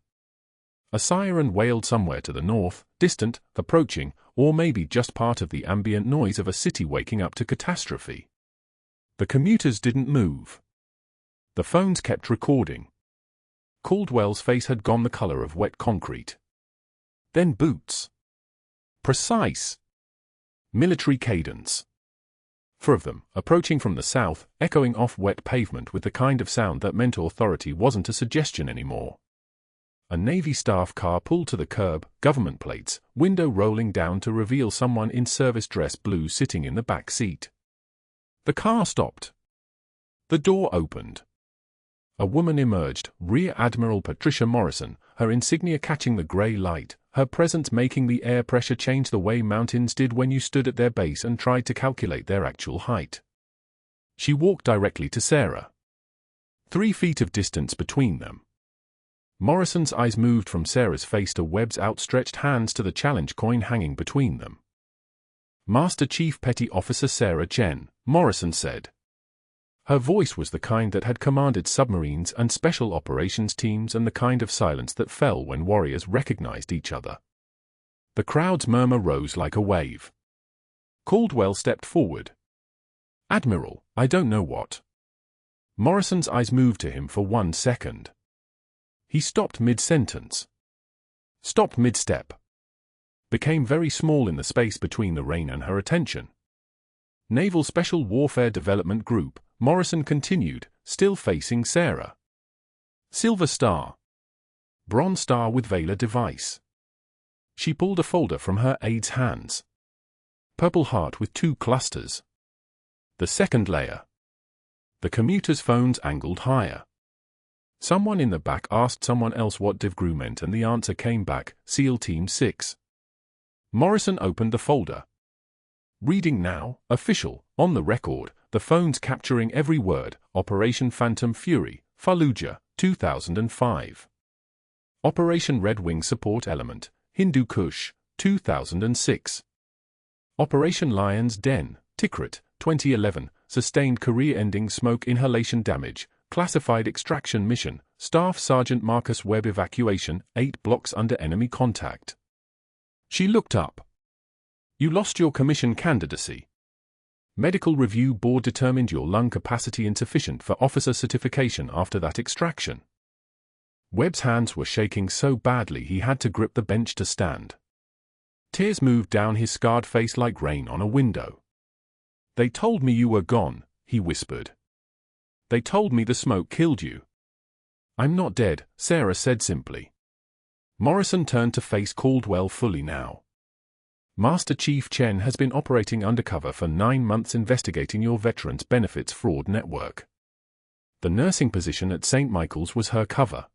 A siren wailed somewhere to the north, distant, approaching, or maybe just part of the ambient noise of a city waking up to catastrophe. The commuters didn't move. The phones kept recording. Caldwell's face had gone the color of wet concrete. Then boots. Precise. Military cadence. 4 of them, approaching from the south, echoing off wet pavement with the kind of sound that meant authority wasn't a suggestion anymore. A Navy staff car pulled to the curb, government plates, window rolling down to reveal someone in service dress blue sitting in the back seat. The car stopped. The door opened. A woman emerged, Rear Admiral Patricia Morrison, her insignia catching the grey light, her presence making the air pressure change the way mountains did when you stood at their base and tried to calculate their actual height. She walked directly to Sarah. 3 feet of distance between them. Morrison's eyes moved from Sarah's face to Webb's outstretched hands to the challenge coin hanging between them. Master Chief Petty Officer Sarah Chen, Morrison said. Her voice was the kind that had commanded submarines and special operations teams and the kind of silence that fell when warriors recognized each other. The crowd's murmur rose like a wave. Caldwell stepped forward. Admiral, I don't know what. Morrison's eyes moved to him for 1 second. He stopped mid-sentence. Stopped mid-step. Became very small in the space between the rain and her attention. Naval Special Warfare Development Group, Morrison continued, still facing Sarah. Silver Star. Bronze Star with Vela device. She pulled a folder from her aide's hands. Purple Heart with 2 clusters. The second layer. The commuter's phones angled higher. Someone in the back asked someone else what DivGru meant and the answer came back, SEAL Team 6. Morrison opened the folder. Reading now, official, on the record, the phones capturing every word, Operation Phantom Fury, Fallujah, 2005. Operation Red Wing Support Element, Hindu Kush, 2006. Operation Lion's Den, Tikrit, 2011, sustained career-ending smoke inhalation damage, classified extraction mission, Staff Sergeant Marcus Webb evacuation, 8 blocks under enemy contact. She looked up. You lost your commission candidacy. Medical Review Board determined your lung capacity insufficient for officer certification after that extraction. Webb's hands were shaking so badly he had to grip the bench to stand. Tears moved down his scarred face like rain on a window. They told me you were gone, he whispered. They told me the smoke killed you. I'm not dead, Sarah said simply. Morrison turned to face Caldwell fully now. Master Chief Chen has been operating undercover for 9 months investigating your veterans' benefits fraud network. The nursing position at St. Michael's was her cover.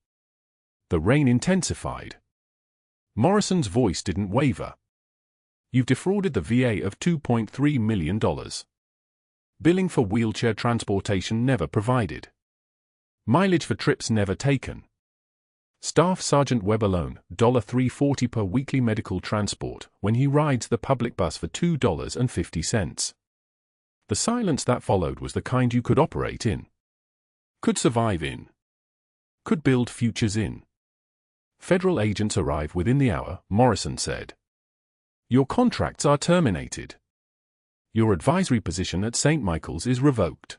The rain intensified. Morrison's voice didn't waver. You've defrauded the VA of $2.3 million. Billing for wheelchair transportation never provided. Mileage for trips never taken. Staff Sergeant Webb alone, $3.40 per weekly medical transport when he rides the public bus for $2.50. The silence that followed was the kind you could operate in. Could survive in. Could build futures in. Federal agents arrive within the hour, Morrison said. Your contracts are terminated. Your advisory position at St. Michael's is revoked.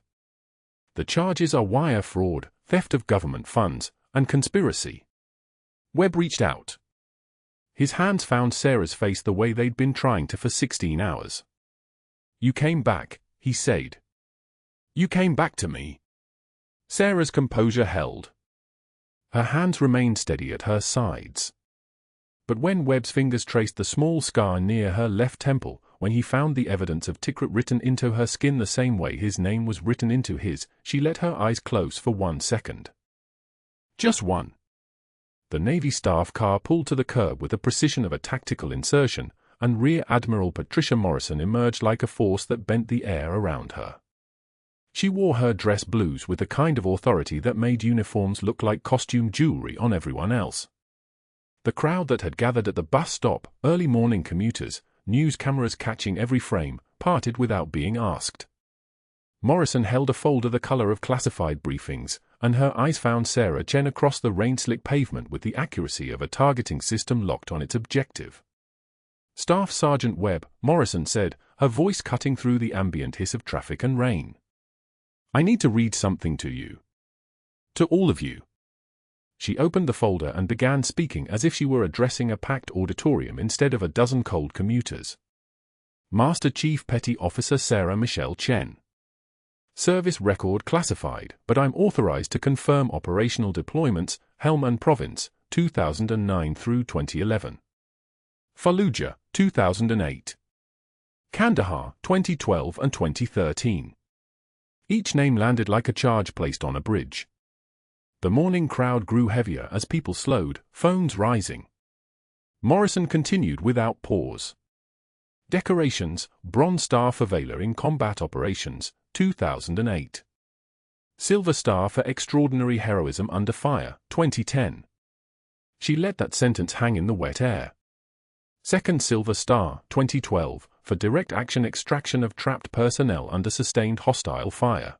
The charges are wire fraud, theft of government funds, and conspiracy. Webb reached out. His hands found Sarah's face the way they'd been trying to for 16 hours. You came back, he said. You came back to me. Sarah's composure held. Her hands remained steady at her sides. But when Webb's fingers traced the small scar near her left temple, when he found the evidence of ticket written into her skin the same way his name was written into his, she let her eyes close for 1 second. Just one. The Navy staff car pulled to the curb with the precision of a tactical insertion, and Rear Admiral Patricia Morrison emerged like a force that bent the air around her. She wore her dress blues with the kind of authority that made uniforms look like costume jewelry on everyone else. The crowd that had gathered at the bus stop, early morning commuters, news cameras catching every frame, parted without being asked. Morrison held a folder the color of classified briefings, and her eyes found Sarah Chen across the rain-slick pavement with the accuracy of a targeting system locked on its objective. Staff Sergeant Webb, Morrison said, her voice cutting through the ambient hiss of traffic and rain. I need to read something to you. To all of you. She opened the folder and began speaking as if she were addressing a packed auditorium instead of a dozen cold commuters. Master Chief Petty Officer Sarah Michelle Chen. Service record classified, but I'm authorized to confirm operational deployments, Helm and Province, 2009 through 2011. Fallujah, 2008. Kandahar, 2012 and 2013. Each name landed like a charge placed on a bridge. The morning crowd grew heavier as people slowed, phones rising. Morrison continued without pause. Decorations, Bronze Star for Valor in Combat Operations, 2008. Silver Star for Extraordinary Heroism Under Fire, 2010. She let that sentence hang in the wet air. Second Silver Star, 2012, for direct action extraction of trapped personnel under sustained hostile fire.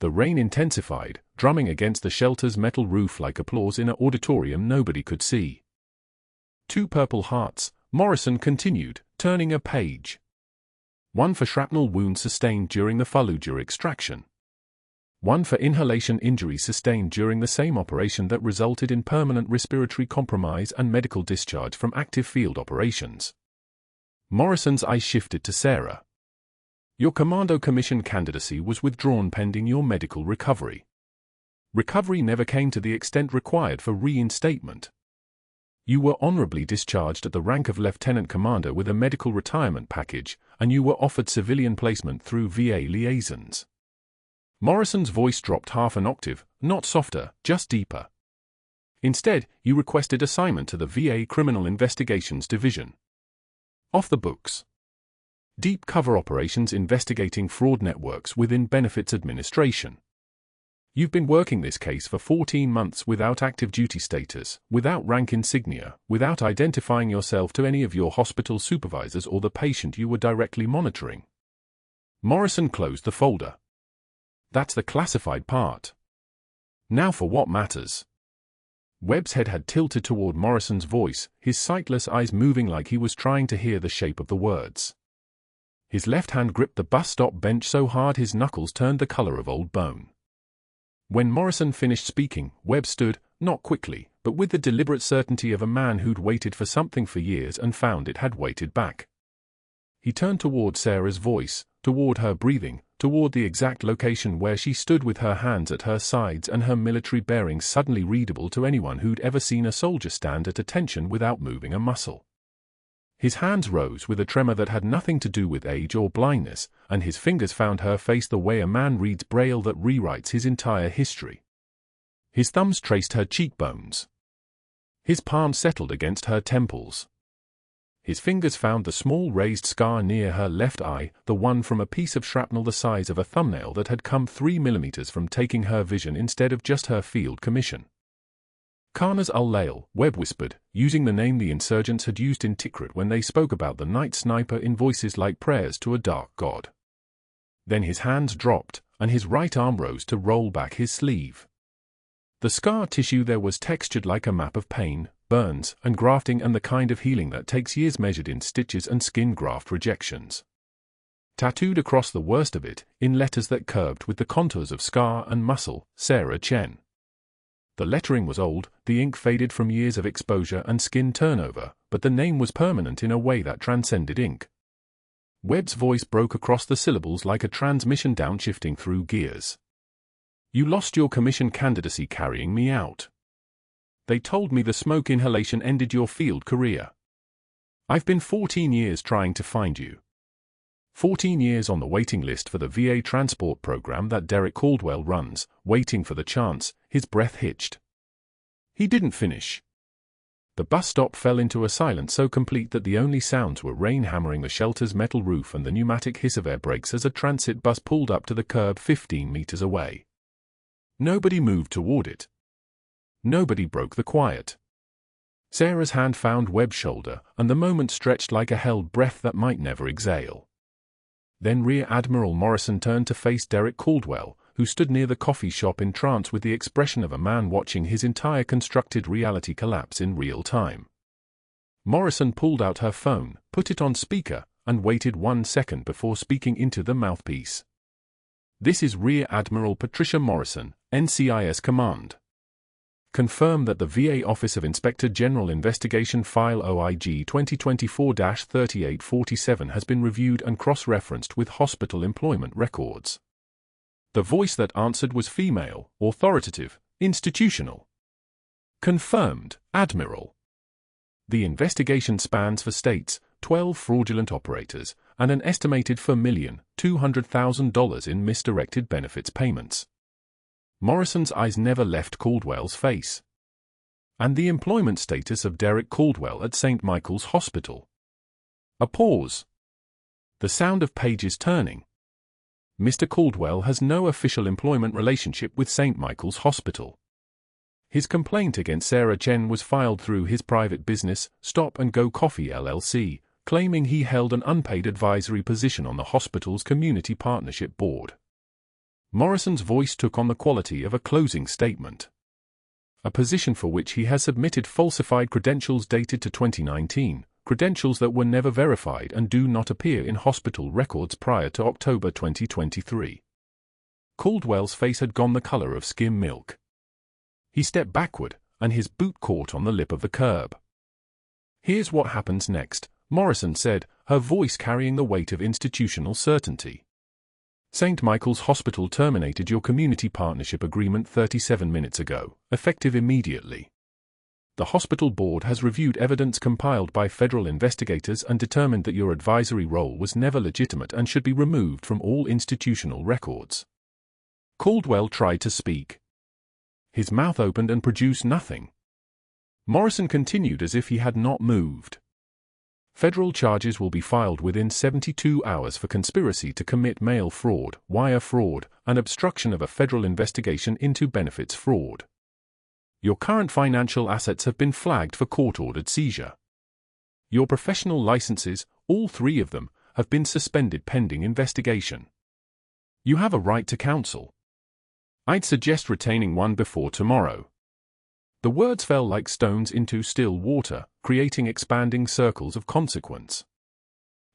The rain intensified, drumming against the shelter's metal roof like applause in an auditorium nobody could see. 2 Purple Hearts, Morrison continued, turning a page. 1 for shrapnel wounds sustained during the Fallujah extraction. 1 for inhalation injuries sustained during the same operation that resulted in permanent respiratory compromise and medical discharge from active field operations. Morrison's eyes shifted to Sarah. Your commando commission candidacy was withdrawn pending your medical recovery. Recovery never came to the extent required for reinstatement. You were honorably discharged at the rank of lieutenant commander with a medical retirement package, and you were offered civilian placement through VA liaisons. Morrison's voice dropped half an octave, not softer, just deeper. Instead, you requested assignment to the VA Criminal Investigations Division. Off the books. Deep cover operations investigating fraud networks within benefits administration. You've been working this case for 14 months without active duty status, without rank insignia, without identifying yourself to any of your hospital supervisors or the patient you were directly monitoring. Morrison closed the folder. That's the classified part. Now for what matters. Webb's head had tilted toward Morrison's voice, his sightless eyes moving like he was trying to hear the shape of the words. His left hand gripped the bus stop bench so hard his knuckles turned the color of old bone. When Morrison finished speaking, Webb stood, not quickly, but with the deliberate certainty of a man who'd waited for something for years and found it had waited back. He turned toward Sarah's voice, toward her breathing, toward the exact location where she stood with her hands at her sides and her military bearings suddenly readable to anyone who'd ever seen a soldier stand at attention without moving a muscle. His hands rose with a tremor that had nothing to do with age or blindness, and his fingers found her face the way a man reads braille that rewrites his entire history. His thumbs traced her cheekbones. His palms settled against her temples. His fingers found the small raised scar near her left eye, the one from a piece of shrapnel the size of a thumbnail that had come 3 millimeters from taking her vision instead of just her field commission. Karnas ul-Lail, Webb whispered, using the name the insurgents had used in Tikrit when they spoke about the night sniper in voices like prayers to a dark god. Then his hands dropped, and his right arm rose to roll back his sleeve. The scar tissue there was textured like a map of pain, burns, and grafting, and the kind of healing that takes years measured in stitches and skin graft rejections. Tattooed across the worst of it, in letters that curved with the contours of scar and muscle, Sarah Chen. The lettering was old, the ink faded from years of exposure and skin turnover, but the name was permanent in a way that transcended ink. Webb's voice broke across the syllables like a transmission downshifting through gears. You lost your commission candidacy carrying me out. They told me the smoke inhalation ended your field career. I've been 14 years trying to find you. 14 years on the waiting list for the VA transport program that Derek Caldwell runs, waiting for the chance. His breath hitched. He didn't finish. The bus stop fell into a silence so complete that the only sounds were rain hammering the shelter's metal roof and the pneumatic hiss of air brakes as a transit bus pulled up to the curb 15 meters away. Nobody moved toward it. Nobody broke the quiet. Sarah's hand found Webb's shoulder, and the moment stretched like a held breath that might never exhale. Then Rear Admiral Morrison turned to face Derek Caldwell, who stood near the coffee shop in trance with the expression of a man watching his entire constructed reality collapse in real time. Morrison pulled out her phone, put it on speaker, and waited 1 second before speaking into the mouthpiece. This is Rear Admiral Patricia Morrison, NCIS Command. Confirm that the VA Office of Inspector General Investigation File OIG 2024-3847 has been reviewed and cross-referenced with hospital employment records. The voice that answered was female, authoritative, institutional. Confirmed, Admiral. The investigation spans for states, 12 fraudulent operators, and an estimated $4,200,000 in misdirected benefits payments. Morrison's eyes never left Caldwell's face. And the employment status of Derek Caldwell at St. Michael's Hospital. A pause. The sound of pages turning. Mr. Caldwell has no official employment relationship with St. Michael's Hospital. His complaint against Sarah Chen was filed through his private business, Stop and Go Coffee LLC, claiming he held an unpaid advisory position on the hospital's Community Partnership Board. Morrison's voice took on the quality of a closing statement. A position for which he has submitted falsified credentials dated to 2019, credentials that were never verified and do not appear in hospital records prior to October 2023. Caldwell's face had gone the color of skim milk. He stepped backward, and his boot caught on the lip of the curb. Here's what happens next, Morrison said, her voice carrying the weight of institutional certainty. St. Michael's Hospital terminated your community partnership agreement 37 minutes ago, effective immediately. The hospital board has reviewed evidence compiled by federal investigators and determined that your advisory role was never legitimate and should be removed from all institutional records. Caldwell tried to speak. His mouth opened and produced nothing. Morrison continued as if he had not moved. Federal charges will be filed within 72 hours for conspiracy to commit mail fraud, wire fraud, and obstruction of a federal investigation into benefits fraud. Your current financial assets have been flagged for court-ordered seizure. Your professional licenses, all 3 of them, have been suspended pending investigation. You have a right to counsel. I'd suggest retaining one before tomorrow. The words fell like stones into still water, creating expanding circles of consequence.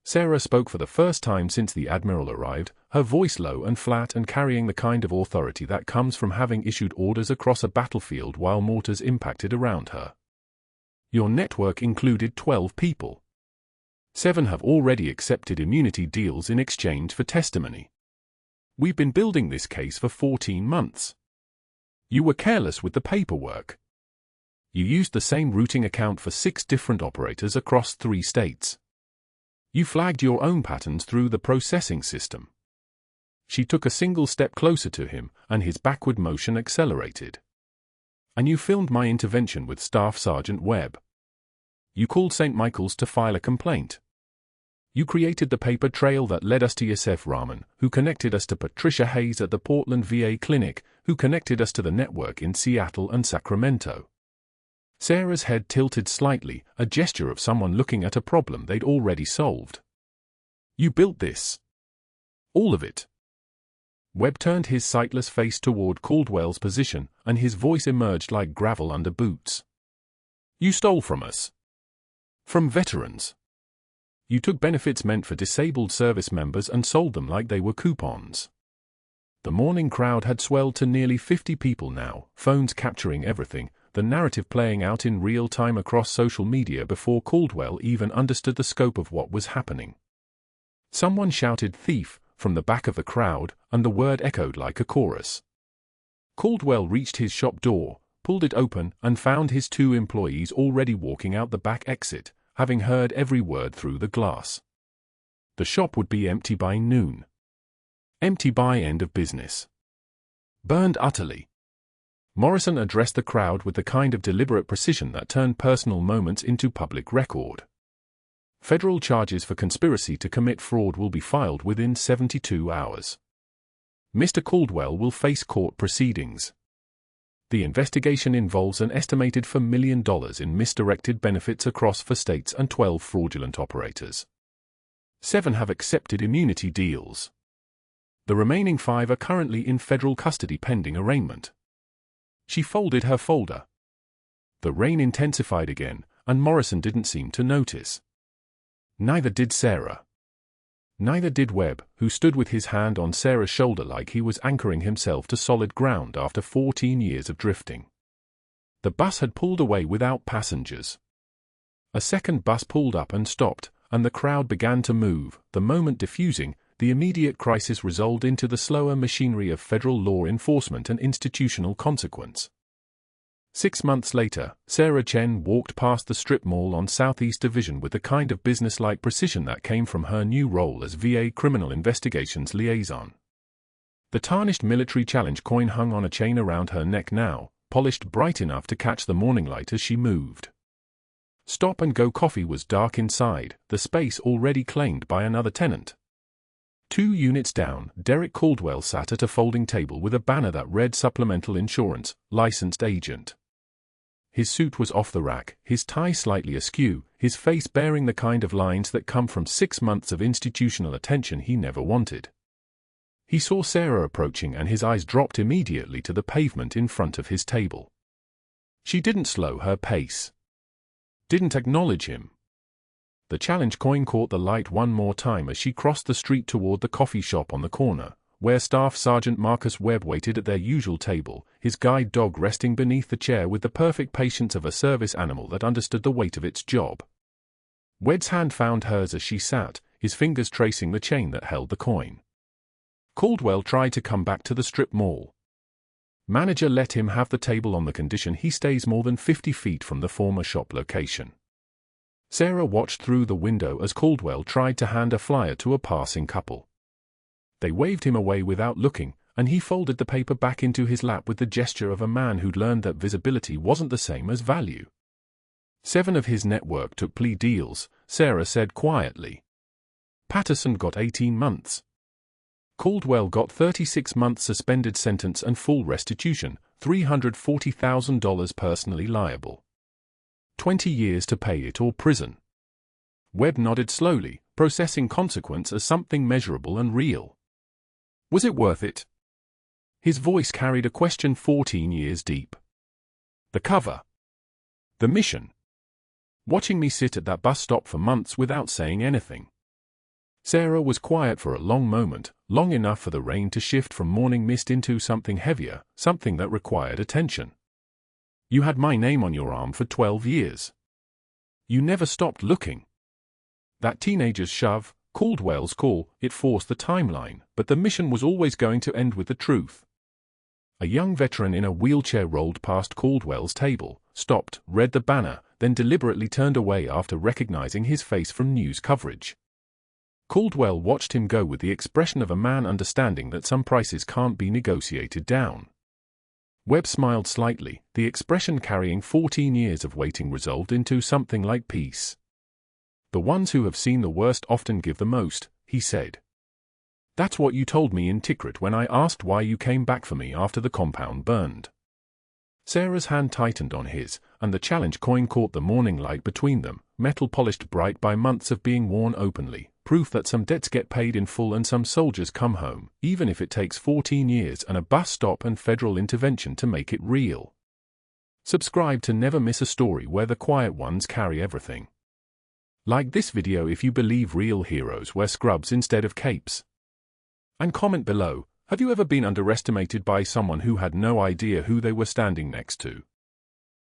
Sarah spoke for the first time since the Admiral arrived, her voice low and flat and carrying the kind of authority that comes from having issued orders across a battlefield while mortars impacted around her. Your network included 12 people. 7 have already accepted immunity deals in exchange for testimony. We've been building this case for 14 months. You were careless with the paperwork. You used the same routing account for 6 different operators across 3 states. You flagged your own patterns through the processing system. She took a single step closer to him, and his backward motion accelerated. And you filmed my intervention with Staff Sergeant Webb. You called St. Michael's to file a complaint. You created the paper trail that led us to Yosef Rahman, who connected us to Patricia Hayes at the Portland VA clinic, who connected us to the network in Seattle and Sacramento. Sarah's head tilted slightly, a gesture of someone looking at a problem they'd already solved. You built this. All of it. Webb turned his sightless face toward Caldwell's position, and his voice emerged like gravel under boots. You stole from us. From veterans. You took benefits meant for disabled service members and sold them like they were coupons. The morning crowd had swelled to nearly 50 people now, phones capturing everything, the narrative playing out in real time across social media before Caldwell even understood the scope of what was happening. Someone shouted "thief" from the back of the crowd, and the word echoed like a chorus. Caldwell reached his shop door, pulled it open, and found his 2 employees already walking out the back exit, having heard every word through the glass. The shop would be empty by noon. Empty by end of business. Burned utterly. Morrison addressed the crowd with the kind of deliberate precision that turned personal moments into public record. Federal charges for conspiracy to commit fraud will be filed within 72 hours. Mr. Caldwell will face court proceedings. The investigation involves an estimated $4 million in misdirected benefits across 4 states and 12 fraudulent operators. 7 have accepted immunity deals. The remaining 5 are currently in federal custody pending arraignment. She folded her folder. The rain intensified again, and Morrison didn't seem to notice. Neither did Sarah. Neither did Webb, who stood with his hand on Sarah's shoulder like he was anchoring himself to solid ground after 14 years of drifting. The bus had pulled away without passengers. A second bus pulled up and stopped, and the crowd began to move, the moment diffusing. The immediate crisis resolved into the slower machinery of federal law enforcement and institutional consequence. 6 months later, Sarah Chen walked past the strip mall on Southeast Division with the kind of businesslike precision that came from her new role as VA Criminal Investigations Liaison. The tarnished military challenge coin hung on a chain around her neck now, polished bright enough to catch the morning light as she moved. Stop and Go Coffee was dark inside, the space already claimed by another tenant. 2 units down, Derek Caldwell sat at a folding table with a banner that read Supplemental Insurance, Licensed Agent. His suit was off the rack, his tie slightly askew, his face bearing the kind of lines that come from 6 months of institutional attention he never wanted. He saw Sarah approaching and his eyes dropped immediately to the pavement in front of his table. She didn't slow her pace. Didn't acknowledge him. The challenge coin caught the light one more time as she crossed the street toward the coffee shop on the corner, where Staff Sergeant Marcus Webb waited at their usual table, his guide dog resting beneath the chair with the perfect patience of a service animal that understood the weight of its job. Webb's hand found hers as she sat, his fingers tracing the chain that held the coin. Caldwell tried to come back to the strip mall. Manager let him have the table on the condition he stays more than 50 feet from the former shop location. Sarah watched through the window as Caldwell tried to hand a flyer to a passing couple. They waved him away without looking, and he folded the paper back into his lap with the gesture of a man who'd learned that visibility wasn't the same as value. 7 of his network took plea deals, Sarah said quietly. Patterson got 18 months. Caldwell got 36 months suspended sentence and full restitution, $340,000 personally liable. 20 years to pay it or prison. Webb nodded slowly, processing consequence as something measurable and real. Was it worth it? His voice carried a question 14 years deep. The cover. The mission. Watching me sit at that bus stop for months without saying anything. Sarah was quiet for a long moment, long enough for the rain to shift from morning mist into something heavier, something that required attention. You had my name on your arm for 12 years. You never stopped looking. That teenager's shove, Caldwell's call, it forced the timeline, but the mission was always going to end with the truth. A young veteran in a wheelchair rolled past Caldwell's table, stopped, read the banner, then deliberately turned away after recognizing his face from news coverage. Caldwell watched him go with the expression of a man understanding that some prices can't be negotiated down. Webb smiled slightly, the expression carrying 14 years of waiting resolved into something like peace. The ones who have seen the worst often give the most, he said. That's what you told me in Tikrit when I asked why you came back for me after the compound burned. Sarah's hand tightened on his, and the challenge coin caught the morning light between them, metal polished bright by months of being worn openly, proof that some debts get paid in full and some soldiers come home, even if it takes 14 years and a bus stop and federal intervention to make it real. Subscribe to never miss a story where the quiet ones carry everything. Like this video if you believe real heroes wear scrubs instead of capes. And comment below, have you ever been underestimated by someone who had no idea who they were standing next to?